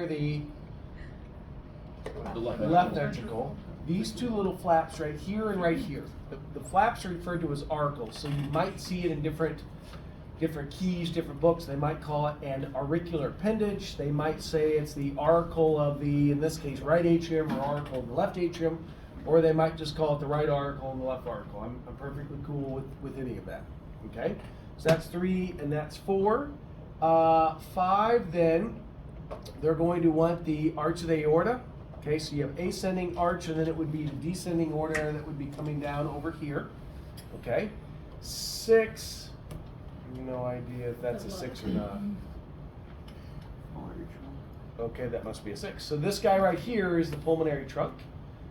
the The left ventricle. These two little flaps right here and right here. The flaps are referred to as auricles, so you might see it in different keys, different books. They might call it an auricular appendage. They might say it's the auricle of the, in this case, right atrium, or auricle of the left atrium, or they might just call it the right auricle and the left auricle. I'm perfectly cool with any of that. Okay, so that's 3 and that's 4. 5, then they're going to want the arch of the aorta. Okay, so you have ascending arch, and then it would be the descending aorta that would be coming down over here. Okay, 6. No idea if that's a 6 or not. Okay, that must be a 6. So this guy right here is the pulmonary trunk.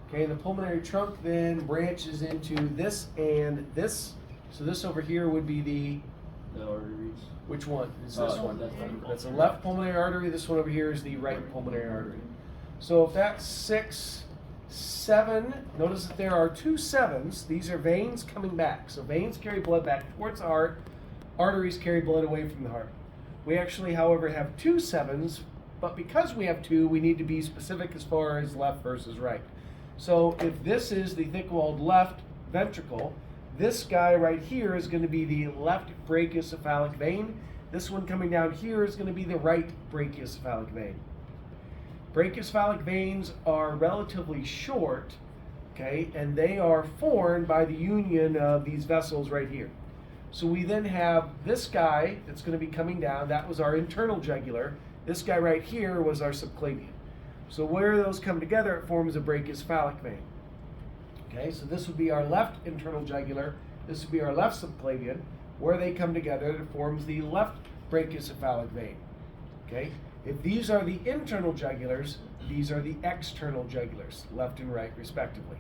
Okay, and the pulmonary trunk then branches into this and this. So this over here would be the arteries. Which one is this one? That's the a left pulmonary artery. This one over here is the right pulmonary artery. So if that's 6, 7, notice that there are 2 7s. These are veins coming back. So veins carry blood back towards the heart. Arteries carry blood away from the heart. We actually, however, have 2 7s, but because we have 2, we need to be specific as far as left versus right. So if this is the thick-walled left ventricle, this guy right here is going to be the left brachiocephalic vein. This one coming down here is going to be the right brachiocephalic vein. Brachiocephalic veins are relatively short, okay, and they are formed by the union of these vessels right here. So we then have this guy that's going to be coming down. That was our internal jugular. This guy right here was our subclavian. So where those come together, it forms a brachiocephalic vein. Okay, so this would be our left internal jugular. This would be our left subclavian. Where they come together, it forms the left brachiocephalic vein. Okay, if these are the internal jugulars, these are the external jugulars, left and right respectively.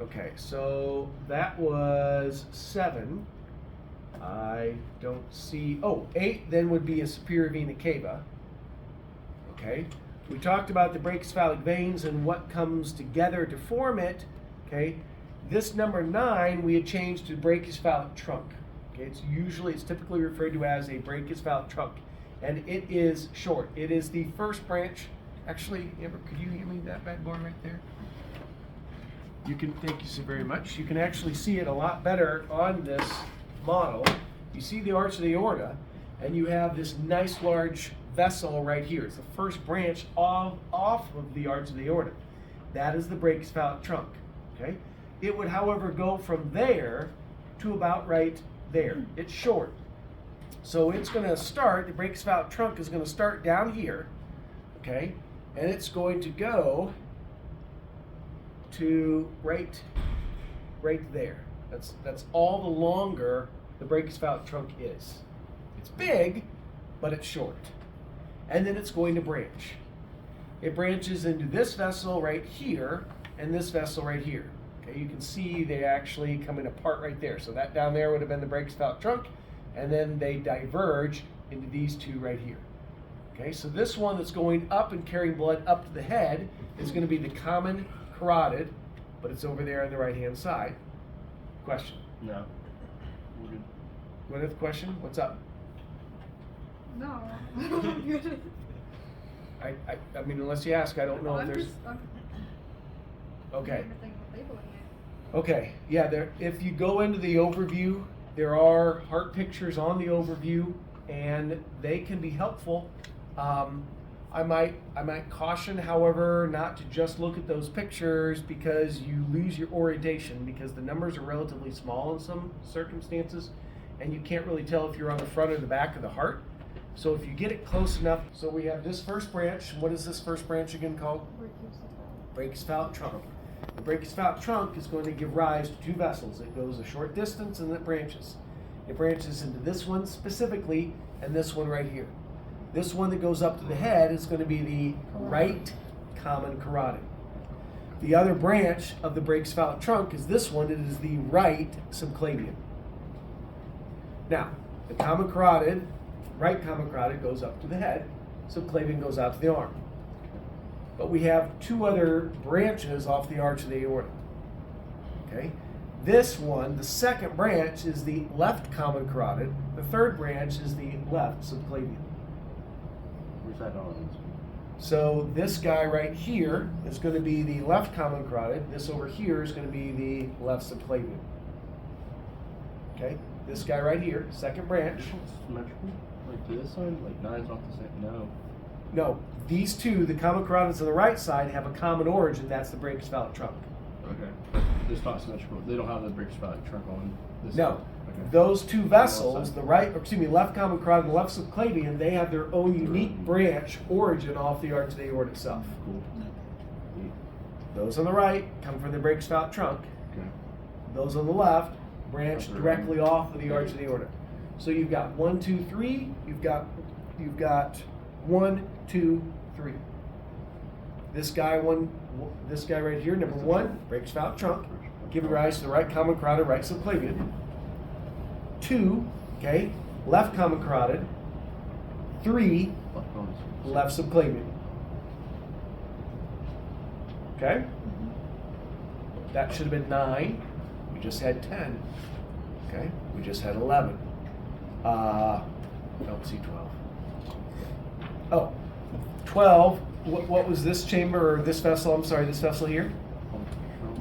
Okay, so that was 7. I don't see, 8 then would be a superior vena cava. Okay, we talked about the brachiocephalic veins and what comes together to form it. Okay, this number 9 we had changed to brachiocephalic trunk. Okay, it's typically referred to as a brachiocephalic trunk, and it is short. It is the first branch. Actually, Amber, could you hand me that bad boy right there? You can, thank you so very much. You can actually see it a lot better on this model. You see the arch of the aorta, and you have this nice large vessel right here. It's the first branch off of the arch of the aorta. That is the brachiocephalic trunk. Okay. It would, however, go from there to about right there. It's short. So it's going to start, the brachiocephalic trunk is going to start down here, okay, and it's going to go to right there. That's all the longer the brachiocephalic trunk is. It's big, but it's short. And then it's going to branch. It branches into this vessel right here and this vessel right here. Okay, you can see they actually come in apart right there. So that down there would have been the brachiocephalic trunk, and then they diverge into these two right here. Okay, so this one that's going up and carrying blood up to the head is going to be the common carotid, but it's over there on the right-hand side. Question? No. We're good. What is the question? What's up? No. I'm good. I mean, unless you ask, I don't know if there's. Okay. Okay. Yeah. There. If you go into the overview, there are heart pictures on the overview, and they can be helpful. I might caution, however, not to just look at those pictures because you lose your orientation because the numbers are relatively small in some circumstances, and you can't really tell if you're on the front or the back of the heart. So if you get it close enough, so we have this first branch. What is this first branch again called? Brachiocephalic trunk. The brachiocephalic trunk is going to give rise to 2 vessels. It goes a short distance and it branches. It branches into this one specifically and this one right here. This one that goes up to the head is going to be the right common carotid. The other branch of the brachiocephalic trunk is this one. It is the right subclavian. Now, the common carotid, right common carotid goes up to the head, subclavian goes out to the arm. But we have 2 other branches off the arch of the aorta. Okay? This one, the second branch, is the left common carotid. The third branch is the left subclavian. Where's that on this one? So this guy right here is going to be the left common carotid. This over here is going to be the left subclavian. Okay, this guy right here, second branch. This one's symmetrical? Like to this side? Like 9's not the same? No. No, these two, the common carotids on the right side, have a common origin. That's the brachiocephalic trunk. Okay. It's not symmetrical. They don't have the brachiocephalic trunk on this No, side. Okay. those two vessels, the right, or excuse me, left common carotid and left subclavian, they have their own unique branch origin off the arch of the aorta itself. Cool. Neat. Those on the right come from the brachiocephalic trunk. Okay. Those on the left branch That's right. directly off of the arch of the aorta. So you've got 1, 2, 3. You've got 1, 2, 3. This guy right here, number 1, brachiocephalic trunk, giving rise to the right common carotid, right subclavian. 2, okay, left common carotid. 3, Left on this one. left subclavian. Okay? That should have been 9. We just had 10. Okay? We just had 11. Don't see 12. Oh, 12. What was this chamber or this vessel? I'm sorry, this vessel here?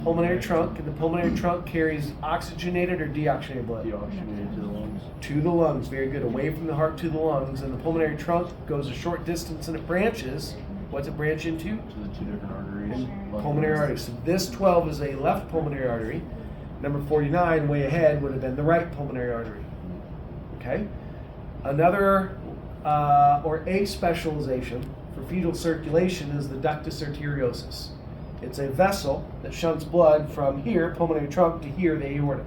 Pulmonary trunk. And the pulmonary trunk carries oxygenated or deoxygenated blood? Deoxygenated to the lungs. To the lungs. Very good. Away from the heart to the lungs. And the pulmonary trunk goes a short distance and it branches. What's it branch into? To the 2 different arteries. Left Pulmonary and right. artery. So this 12 is a left pulmonary artery. Number 49, way ahead, would have been the right pulmonary artery. Okay? Another, or a specialization for fetal circulation is the ductus arteriosus. It's a vessel that shunts blood from here, pulmonary trunk, to here, the aorta.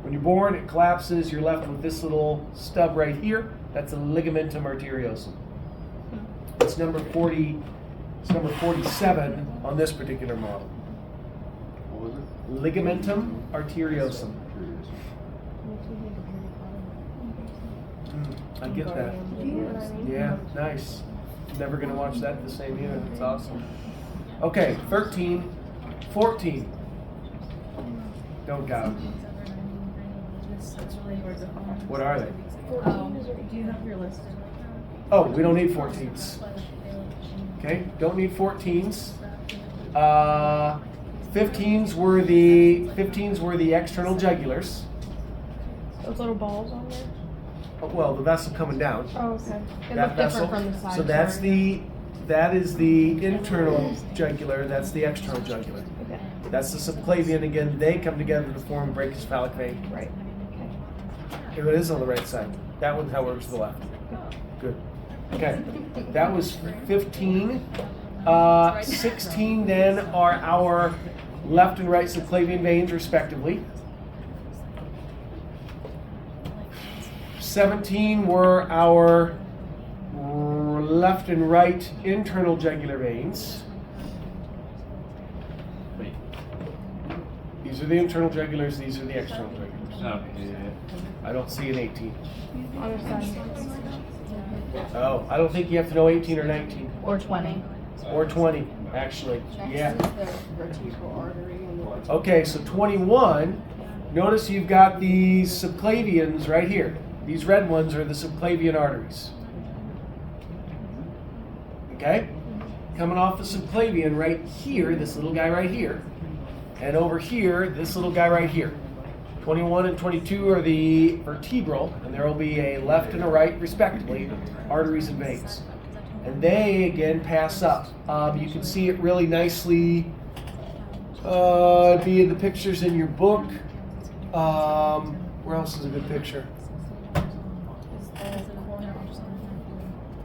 When you're born, it collapses. You're left with this little stub right here. That's a ligamentum arteriosum. It's number 40. It's number 47 on this particular model. What was it? Ligamentum arteriosum. I get that. Yeah, nice. Never gonna watch that the same either. It's awesome. Okay, 13, 14. Don't got 'em. What are they? Do you have your list? Oh, we don't need 14s. Okay, don't need 14s. 15s were the external jugulars. Those little balls on there? Oh, well, the vessel coming down. Oh, okay. It That looked vessel. different from the side. So that's sorry. that is the internal jugular. That's the external jugular. Okay. That's the subclavian. Again, they come together to form brachiocephalic vein. Right. Okay. It is on the right side. That one, however, is to the left. Good. Okay. That was 15. 16 then are our left and right subclavian veins, respectively. 17 were our left and right internal jugular veins. Wait. These are the internal jugulars, these are the external jugulars. Okay. Yeah. I don't see an 18. On the side. Oh, I don't think you have to know 18 or 19. Or 20. Or 20, actually. Yeah. Next is the vertebral artery. And the Okay, so 21, notice you've got these subclavians right here. These red ones are the subclavian arteries. Okay? Coming off the subclavian right here, this little guy right here. And over here, this little guy right here. 21 and 22 are the vertebral, and there will be a left and a right, respectively, arteries and veins. And they, again, pass up. You can see it really nicely be in the pictures in your book. Where else is a good picture?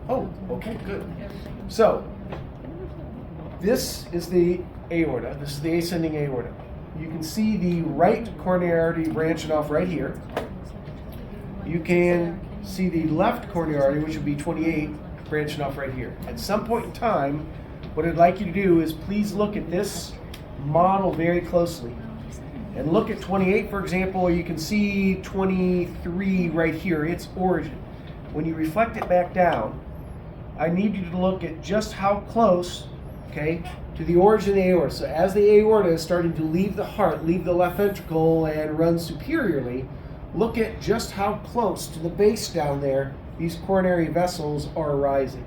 Oh, okay, good. So, this is the aorta. This is the ascending aorta. You can see the right coronary artery branching off right here. You can see the left coronary artery, which would be 28, branching off right here. At some point in time, what I'd like you to do is please look at this model very closely. And look at 28, for example. You can see 23 right here, its origin. When you reflect it back down, I need you to look at just how close, okay, to the origin of the aorta. So as the aorta is starting to leave the heart, leave the left ventricle and run superiorly, look at just how close to the base down there these coronary vessels are rising.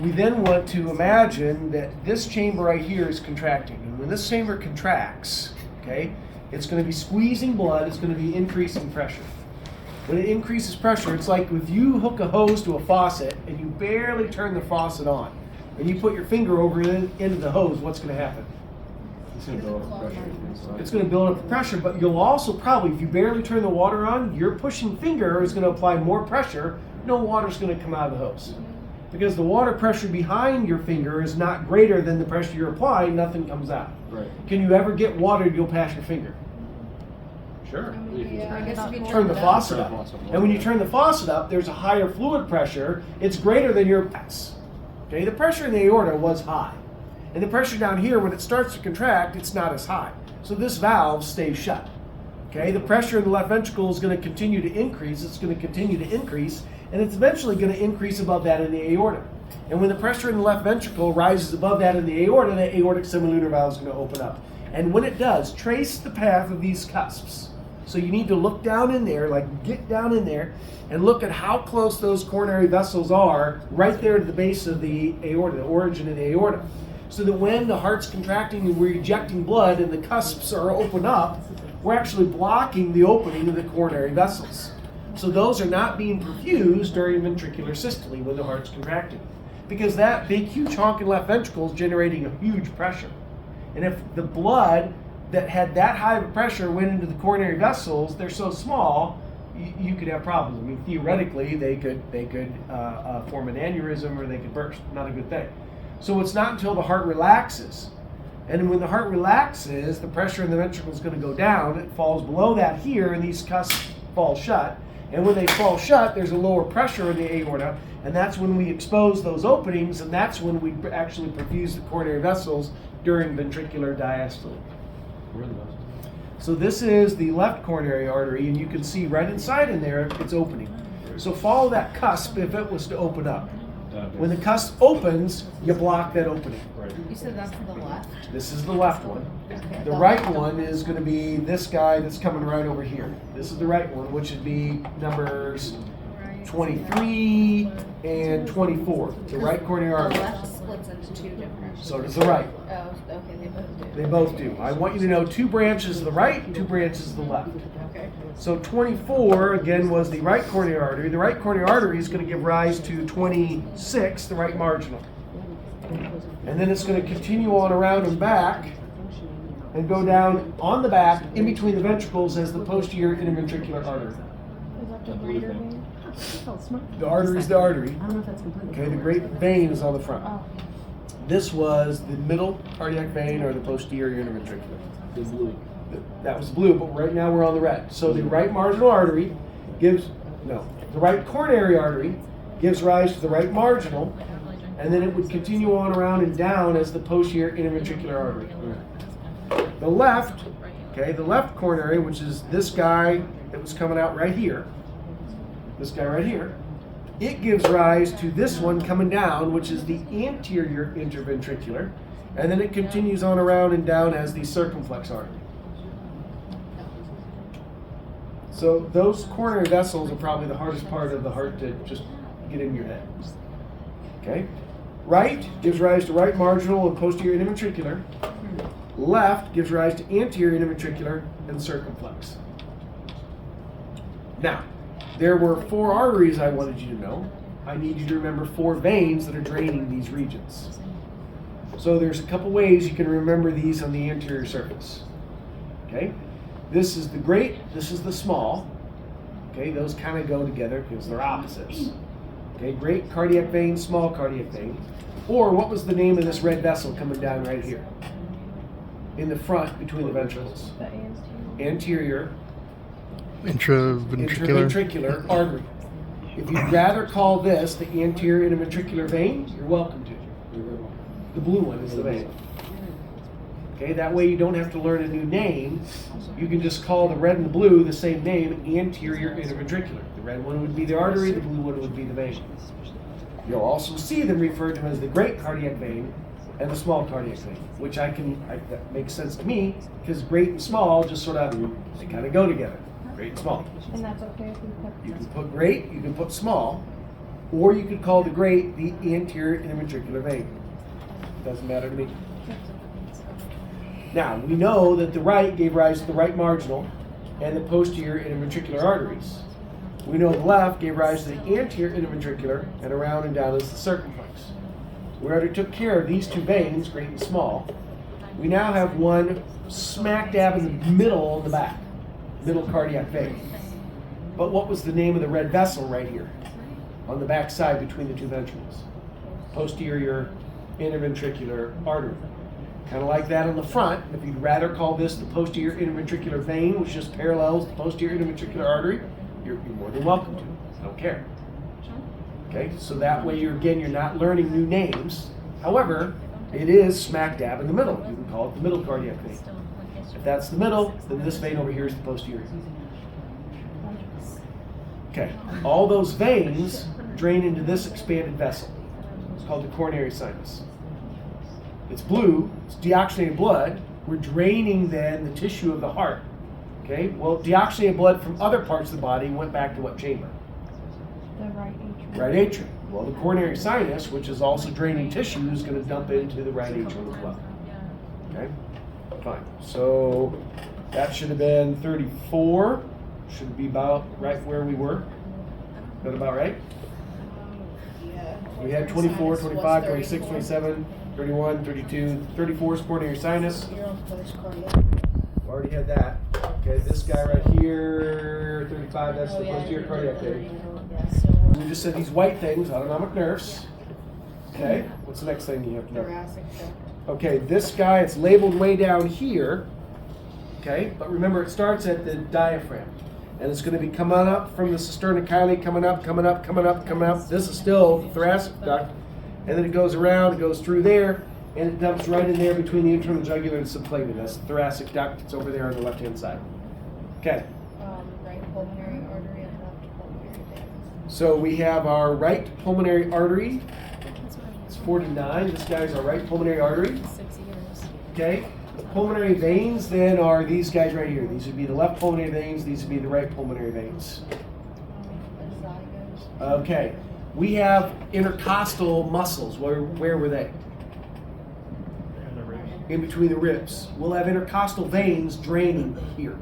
We then want to imagine that this chamber right here is contracting. And when this chamber contracts, okay, it's going to be squeezing blood, it's going to be increasing pressure. When it increases pressure, it's like if you hook a hose to a faucet and you barely turn the faucet on, and you put your finger over into the hose, what's going to happen? It's going to build up pressure. It's going to build up the pressure, but you'll also probably, if you barely turn the water on, your pushing finger is going to apply more pressure. No water's going to come out of the hose. Because the water pressure behind your finger is not greater than the pressure you're applying, nothing comes out. Right. Can you ever get water to go past your finger? Sure. Yeah, I guess if you Turn the faucet Turn up. the faucet up. And when you turn the faucet up, there's a higher fluid pressure. It's greater than your max. Okay, the pressure in the aorta was high. And the pressure down here, when it starts to contract, it's not as high. So this valve stays shut. Okay, the pressure in the left ventricle is going to continue to increase. It's going to continue to increase, and it's eventually going to increase above that in the aorta. And when the pressure in the left ventricle rises above that in the aorta aortic semilunar valve is going to open up. And when it does, trace the path of these cusps. So you need to look down in there, like get down in there, and look at how close those coronary vessels are right there to the base of the aorta, the origin of the aorta. So that when the heart's contracting and we're ejecting blood and the cusps are open up, we're actually blocking the opening of the coronary vessels. So those are not being perfused during ventricular systole when the heart's contracting. Because that big, huge honking left ventricle is generating a huge pressure. And if the blood that had that high of a pressure went into the coronary vessels, they're so small, you could have problems. I mean, theoretically, they could form an aneurysm or they could burst. Not a good thing. So it's not until the heart relaxes. And when the heart relaxes, the pressure in the ventricle is going to go down. It falls below that here, and these cusps fall shut. And when they fall shut, there's a lower pressure in the aorta, and that's when we expose those openings, and that's when we actually perfuse the coronary vessels during ventricular diastole. Where are the vessels? So this is the left coronary artery, and you can see right inside in there, it's opening. So follow that cusp if it was to open up. When the cusp opens, you block that opening. Right. You said that's the left? This is the left one. Okay. The right one is going to be this guy that's coming right over here. This is the right one, which would be numbers 23 and 24. The right coronary The artery. left splits into two different. So does the right. Oh, okay, they both do. They both do. I want you to know 2 branches of the right and 2 branches of the left. Okay. So 24, again, was the right coronary artery. The right coronary artery is going to give rise to 26, the right marginal. And then it's going to continue on around and back and go down on the back in between the ventricles as the posterior interventricular artery. Is that the greater vein? The artery is the artery. I don't know if that's completely. Okay, the great vein is on the front. Oh. This was the middle cardiac vein or the posterior interventricular. The blue. That was blue, but right now we're on the red. So the right marginal artery the right coronary artery gives rise to the right marginal, and then it would continue on around and down as the posterior interventricular artery. The left coronary, which is this guy that was coming out right here, this guy right here, it gives rise to this one coming down, which is the anterior interventricular, and then it continues on around and down as the circumflex artery. So those coronary vessels are probably the hardest part of the heart to just get in your head. Okay? Right gives rise to right marginal and posterior interventricular. Left gives rise to anterior interventricular and circumflex. Now, there were 4 arteries I wanted you to know. I need you to remember 4 veins that are draining these regions. So there's a couple ways you can remember these on the anterior surface. Okay? This is the great, this is the small. Okay, those kind of go together because they're opposites. Okay, great cardiac vein, small cardiac vein. Or what was the name of this red vessel coming down right here? In the front between the ventricles. The Anterior Intraventricular. interventricular artery. If you'd rather call this the anterior interventricular vein, you're welcome to. The blue one is the vein. Okay, that way you don't have to learn a new name. You can just call the red and the blue the same name, anterior interventricular. The red one would be the artery, the blue one would be the vein. You'll also see them referred to as the great cardiac vein and the small cardiac vein, which that makes sense to me because great and small just sort of, they kind of go together. Great and small. And that's okay if we put. You can put great, you can put small. or you could call the great the anterior interventricular vein. Doesn't matter to me. Now, we know that the right gave rise to the right marginal and the posterior interventricular arteries. We know the left gave rise to the anterior interventricular, and around and down is the circumflex. We already took care of these two veins, great and small. We now have one smack dab in the middle in the back, middle cardiac vein. But what was the name of the red vessel right here on the back side between the two ventricles? Posterior interventricular artery. Kind of like that on the front. If you'd rather call this the posterior interventricular vein, which just parallels the posterior interventricular artery, you're more than welcome to. I don't care. Okay, so that way you're not learning new names. However, it is smack dab in the middle. You can call it the middle cardiac vein. If that's the middle, then this vein over here is the posterior. Okay, all those veins drain into this expanded vessel. It's called the coronary sinus. It's blue, it's deoxygenated blood. We're draining then the tissue of the heart. Okay, well, deoxygenated blood from other parts of the body went back to what chamber? The right atrium. Right atrium. Well, the coronary sinus, which is also draining tissue, is going to dump into the right atrium as well. Okay, fine. So that should have been 34. Should be about right where we were. Is that about right? Yeah. We had 24, 25, 26, 27, 31, 32, 34 is coronary sinus. You're on first cardiac. Already had that. Okay, this guy right here, 35, that's the posterior cardiac vein. We just said these white things, autonomic nerves. Okay, what's the next thing you have to know? Thoracic duct. Okay, this guy, it's labeled way down here. Okay, but remember it starts at the diaphragm. And it's going to be coming up from the cisterna coming up. This is still the thoracic duct. And then it goes around, it goes through there, and it dumps right in there between the internal jugular and subclavian. That's the thoracic duct. It's over there on the left-hand side. Okay. Right pulmonary artery and left pulmonary vein. So we have our right pulmonary artery. It's 49. This guy's our right pulmonary artery. 6 years. Okay. The pulmonary veins then are these guys right here. These would be the left pulmonary veins. These would be the right pulmonary veins. Azygos. Okay. We have intercostal muscles. Where were they? In between the ribs. We'll have intercostal veins draining here.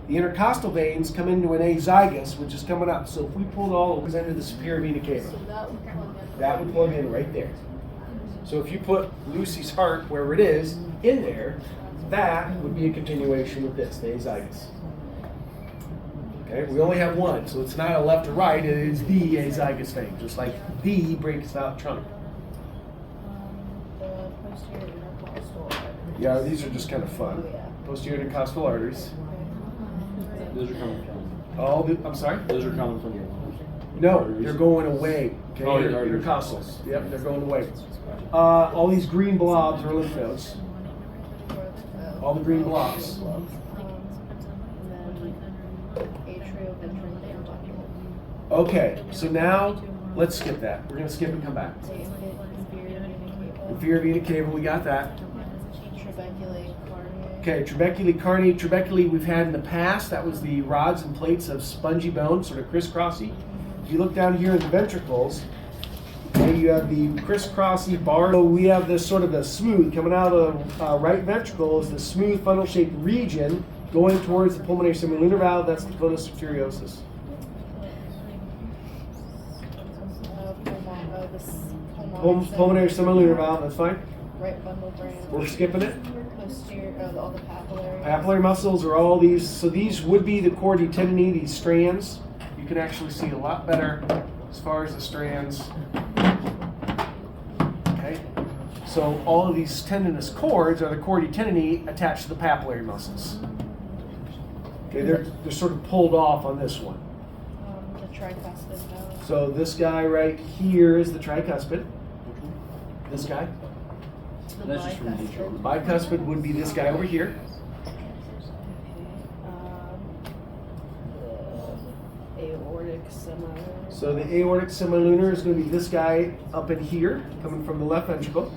The intercostal veins come into an azygos, which is coming up. So if we pulled all of it into the superior vena cava, that would plug in right there. So if you put Lucy's heart where it is in there, that would be a continuation with this, the azygos. Okay, we only have one, so it's not a left or right, it is the azygos vein, just like the breaks out trunk. The posterior intercostal artery. Yeah, these are just kind of fun. Oh, yeah. Posterior intercostal arteries. Those are coming from. I'm sorry? Those are coming from your. No, they're going away. Okay, Oh, the arteries. intercostals. Yep, they're going away. All these green blobs are lymph nodes. All the green blobs. And then atrioventricular. Okay, so now let's skip that. We're going to skip and come back. Inferior vena cava, we got that. Trabeculae cardiae. Okay, trabeculae cardiae. Trabeculae we've had in the past. That was the rods and plates of spongy bone, sort of crisscrossy. If you look down here in the ventricles, okay, you have the crisscrossy bar. So we have this sort of a smooth coming out of the right ventricle is the smooth funnel-shaped region going towards the pulmonary semilunar valve. That's the venous arteriosus. Pulmonary semilunar valve. That's fine. Right bundle branch. We're skipping it. Posterior, all the papillary. Papillary muscles are all these. So these would be the chordae tendineae, these strands. You can actually see a lot better as far as the strands. Okay. So all of these tendinous cords are the chordae tendineae attached to the papillary muscles. Okay, they're sort of pulled off on this one. The tricuspid valve. So this guy right here is the tricuspid. This guy. The That's just from the bicuspid. Bicuspid would be this guy over here. The aortic semilunar. So the aortic semilunar is going to be this guy up in here, coming from the left ventricle.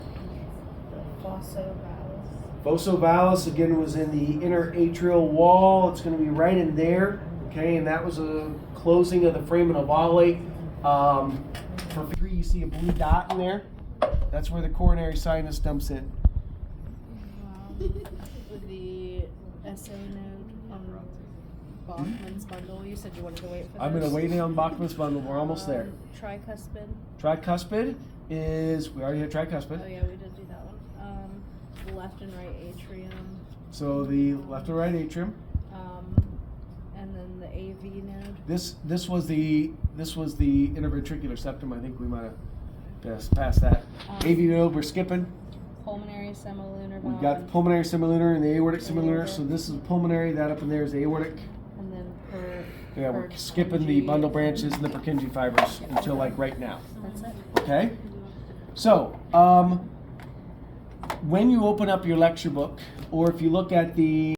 The fossa vallis. Fossa vallis again was in the inner atrial wall. It's going to be right in there. Okay, and that was a closing of the foramen ovale for you see a blue dot in there? That's where the coronary sinus dumps in. With the SA node on Bachman's bundle, you said you wanted to wait for I'm those. gonna wait on Bachman's bundle. We're almost there. Tricuspid. Tricuspid is, we already had tricuspid. Oh yeah, we did do that one. Left and right atrium. So the left and right atrium. And then the AV node. This was the interventricular septum. I think we might have passed that. AV node we're skipping. Pulmonary semilunar We valve. got the pulmonary semilunar and the aortic semilunar. So this is pulmonary. That up in there is the aortic. And then Yeah, we're skipping the bundle branches and the Purkinje fibers until like right now. That's it. Okay? So, when you open up your lecture book, or if you look at the